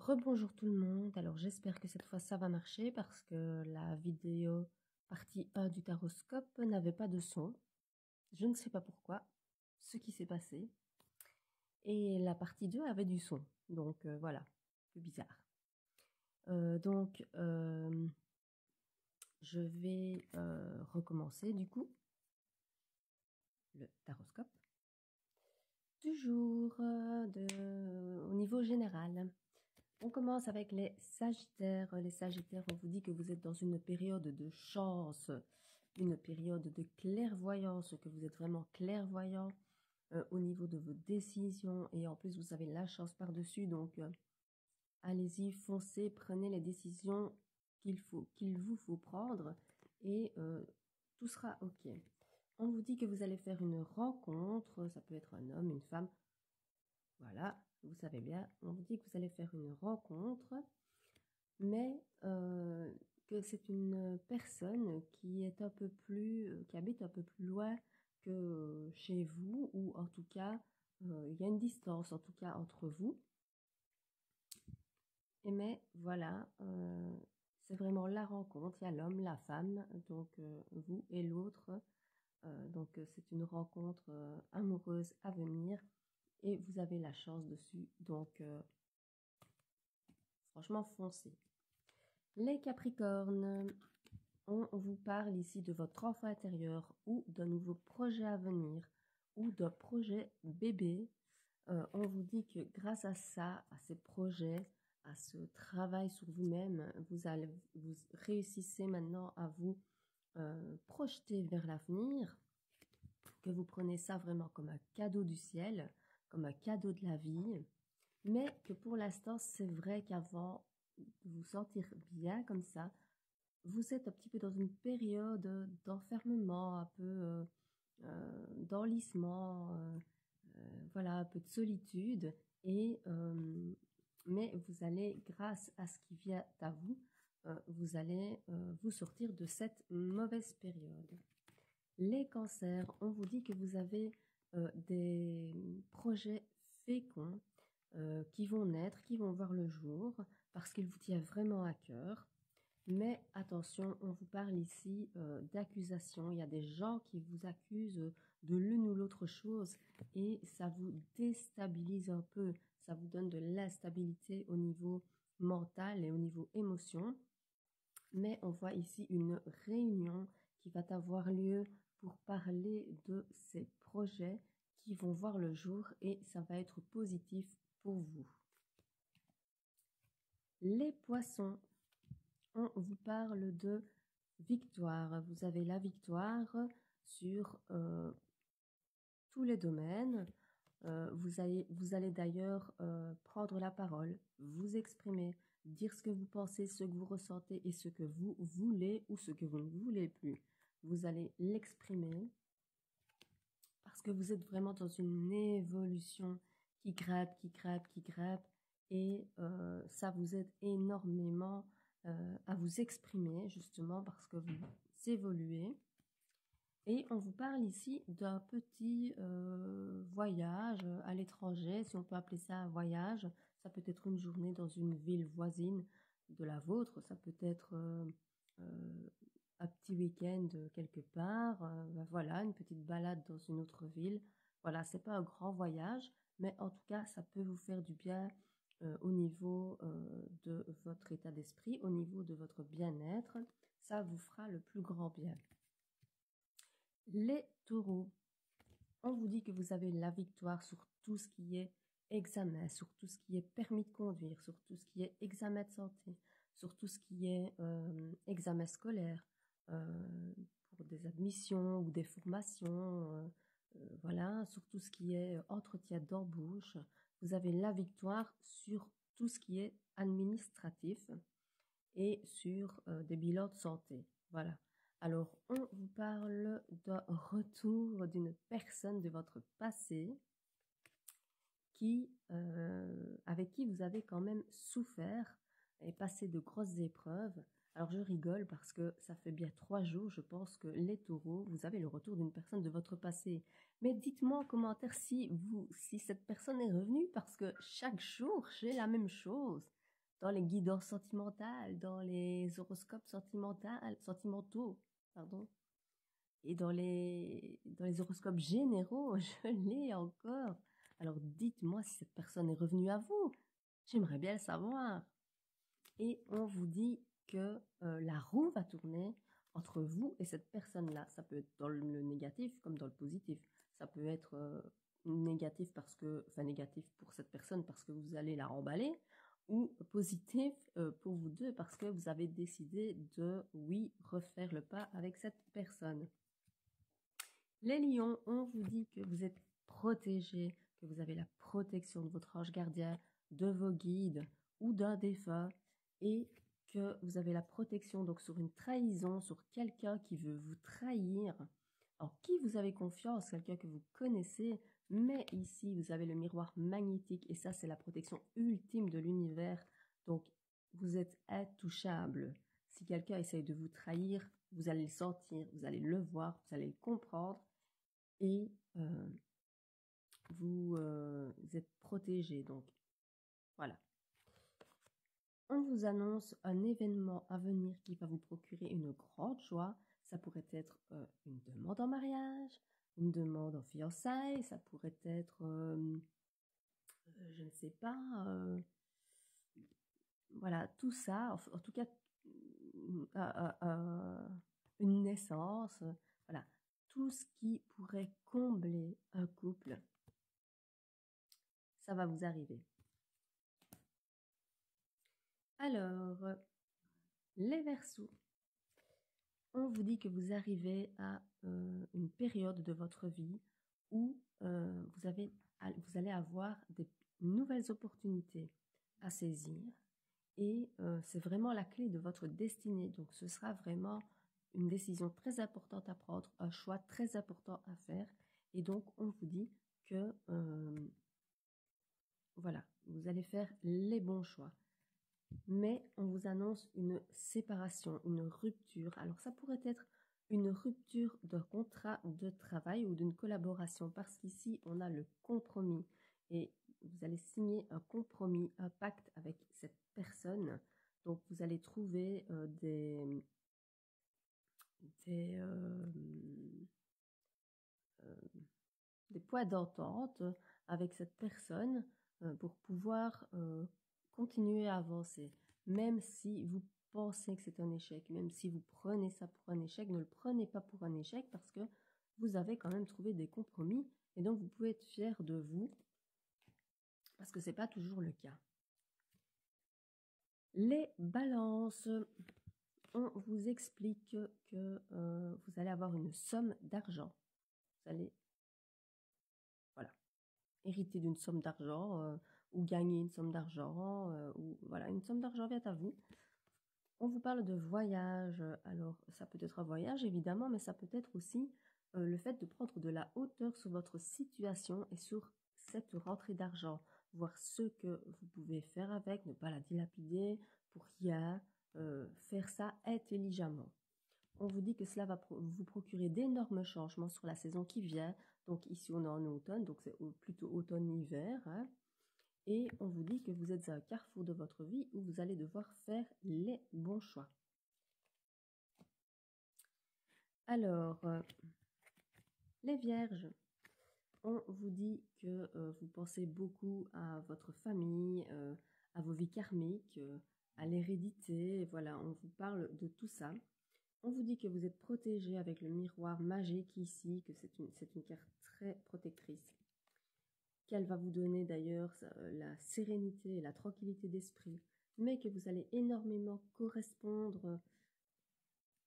Rebonjour tout le monde, alors j'espère que cette fois ça va marcher parce que la vidéo partie 1 du taroscope n'avait pas de son. Je ne sais pas pourquoi, ce qui s'est passé. Et la partie 2 avait du son, donc voilà, peu bizarre. Je vais recommencer du coup le taroscope du jour au niveau général. On commence avec les Sagittaires. Les Sagittaires, on vous dit que vous êtes dans une période de chance, une période de clairvoyance, que vous êtes vraiment clairvoyant au niveau de vos décisions. Et en plus, vous avez la chance par-dessus. Donc, allez-y, foncez, prenez les décisions qu'il vous faut prendre et tout sera OK. On vous dit que vous allez faire une rencontre. Ça peut être un homme, une femme. Voilà, vous savez bien, on vous dit que vous allez faire une rencontre, mais que c'est une personne qui est qui habite un peu plus loin que chez vous, ou en tout cas, il y a une distance en tout cas entre vous. Mais voilà, c'est vraiment la rencontre, il y a l'homme, la femme, donc vous et l'autre. Donc c'est une rencontre amoureuse à venir et vous avez la chance dessus. Donc franchement, foncez. Les Capricornes, on vous parle ici de votre enfant intérieur ou d'un nouveau projet à venir ou d'un projet bébé. On vous dit que grâce à ça, à ces projets, à ce travail sur vous-même, vous réussissez maintenant à vous projeter vers l'avenir, que vous prenez ça vraiment comme un cadeau du ciel, comme un cadeau de la vie, mais que pour l'instant, c'est vrai qu'avant de vous sentir bien comme ça, vous êtes un petit peu dans une période d'enfermement, un peu d'enlisement, voilà, un peu de solitude. Mais vous allez, grâce à ce qui vient à vous, vous allez vous sortir de cette mauvaise période. Les cancers, on vous dit que vous avez des projets féconds qui vont naître, qui vont voir le jour, parce qu'ils vous tiennent vraiment à cœur. Mais attention, on vous parle ici d'accusations. Il y a des gens qui vous accusent de l'une ou l'autre chose et ça vous déstabilise un peu. Ça vous donne de l'instabilité au niveau mental et au niveau émotion. Mais on voit ici une réunion qui va avoir lieu pour parler de ces projets qui vont voir le jour et ça va être positif pour vous. Les poissons, on vous parle de victoire. Vous avez la victoire sur tous les domaines. Vous allez d'ailleurs prendre la parole, vous exprimer, dire ce que vous pensez, ce que vous ressentez et ce que vous voulez ou ce que vous ne voulez plus. Vous allez l'exprimer parce que vous êtes vraiment dans une évolution qui grimpe, qui grimpe, qui grimpe et ça vous aide énormément à vous exprimer justement parce que vous évoluez. Et on vous parle ici d'un petit voyage à l'étranger, si on peut appeler ça un voyage. Ça peut être une journée dans une ville voisine de la vôtre, ça peut être un petit week-end quelque part, voilà, une petite balade dans une autre ville. Voilà, c'est pas un grand voyage, mais en tout cas, ça peut vous faire du bien au niveau de votre état d'esprit, au niveau de votre bien-être. Ça vous fera le plus grand bien. Les taureaux, on vous dit que vous avez la victoire sur tout ce qui est examen, sur tout ce qui est permis de conduire, sur tout ce qui est examen de santé, sur tout ce qui est examen scolaire, pour des admissions ou des formations, voilà, sur tout ce qui est entretien d'embauche. Vous avez la victoire sur tout ce qui est administratif et sur des bilans de santé. Voilà. Alors, on vous parle d'un retour d'une personne de votre passé avec qui vous avez quand même souffert et passé de grosses épreuves. Alors, je rigole parce que ça fait bien 3 jours, je pense que les taureaux, vous avez le retour d'une personne de votre passé. Mais dites-moi en commentaire si cette personne est revenue parce que chaque jour, j'ai la même chose. dans les guidances sentimentales, dans les horoscopes sentimentaux, pardon, et dans les horoscopes généraux, je l'ai encore. Alors dites-moi si cette personne est revenue à vous. J'aimerais bien le savoir. Et on vous dit que la roue va tourner entre vous et cette personne-là. Ça peut être dans le négatif comme dans le positif. Ça peut être négatif négatif pour cette personne parce que vous allez la remballer, ou positif pour vous deux parce que vous avez décidé de, oui, refaire le pas avec cette personne. Les lions, on vous dit que vous êtes protégés, que vous avez la protection de votre ange gardien, de vos guides ou d'un défunt, et que vous avez la protection donc sur une trahison, sur quelqu'un qui veut vous trahir, en qui vous avez confiance, quelqu'un que vous connaissez, mais ici vous avez le miroir magnétique et ça c'est la protection ultime de l'univers, donc vous êtes intouchable. Si quelqu'un essaye de vous trahir, vous allez le sentir, vous allez le voir, vous allez le comprendre et vous êtes protégé. Donc voilà. On vous annonce un événement à venir qui va vous procurer une grande joie. Ça pourrait être une demande en mariage, une demande en fiançailles, ça pourrait être, je ne sais pas, voilà, tout ça, en tout cas, une naissance, voilà, tout ce qui pourrait combler un couple, ça va vous arriver. Alors, les Verseaux, on vous dit que vous arrivez à une période de votre vie où vous allez avoir des nouvelles opportunités à saisir et c'est vraiment la clé de votre destinée. Donc, ce sera vraiment une décision très importante à prendre, un choix très important à faire. Et donc, on vous dit que voilà, vous allez faire les bons choix. Mais on vous annonce une séparation, une rupture. Alors ça pourrait être une rupture d'un contrat de travail ou d'une collaboration parce qu'ici on a le compromis et vous allez signer un compromis, un pacte avec cette personne. Donc vous allez trouver des points d'entente avec cette personne pour pouvoir continuer à avancer. Même si vous pensez que c'est un échec, même si vous prenez ça pour un échec, ne le prenez pas pour un échec parce que vous avez quand même trouvé des compromis et donc vous pouvez être fier de vous parce que c'est pas toujours le cas. Les balances, on vous explique que vous allez avoir une somme d'argent. Vous allez hériter d'une somme d'argent ou gagner une somme d'argent ou voilà, une somme d'argent vient à vous. On vous parle de voyage. Alors ça peut être un voyage évidemment, mais ça peut être aussi le fait de prendre de la hauteur sur votre situation et sur cette rentrée d'argent, voir ce que vous pouvez faire avec, ne pas la dilapider pour rien, faire ça intelligemment. On vous dit que cela va vous procurer d'énormes changements sur la saison qui vient. Donc ici, on est en automne, donc c'est plutôt automne-hiver. Hein. Et on vous dit que vous êtes à un carrefour de votre vie où vous allez devoir faire les bons choix. Alors, les Vierges, on vous dit que vous pensez beaucoup à votre famille, à vos vies karmiques, à l'hérédité. Voilà, on vous parle de tout ça. On vous dit que vous êtes protégé avec le miroir magique ici, que c'est une carte très protectrice, qu'elle va vous donner d'ailleurs la sérénité et la tranquillité d'esprit, mais que vous allez énormément correspondre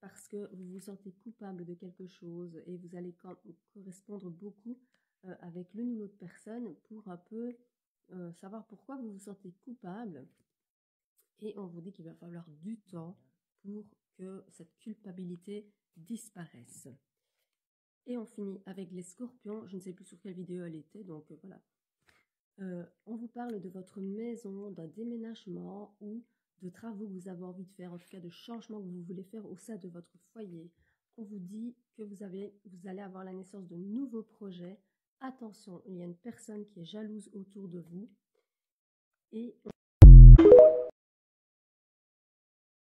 parce que vous vous sentez coupable de quelque chose et vous allez correspondre beaucoup avec l'une ou l'autre personne pour un peu savoir pourquoi vous vous sentez coupable. Et on vous dit qu'il va falloir du temps pour que cette culpabilité disparaisse. Et on finit avec les scorpions. Je ne sais plus sur quelle vidéo elle était, donc voilà. On vous parle de votre maison, d'un déménagement ou de travaux que vous avez envie de faire, en tout cas de changements que vous voulez faire au sein de votre foyer. On vous dit que vous allez avoir la naissance de nouveaux projets. Attention, il y a une personne qui est jalouse autour de vous. Et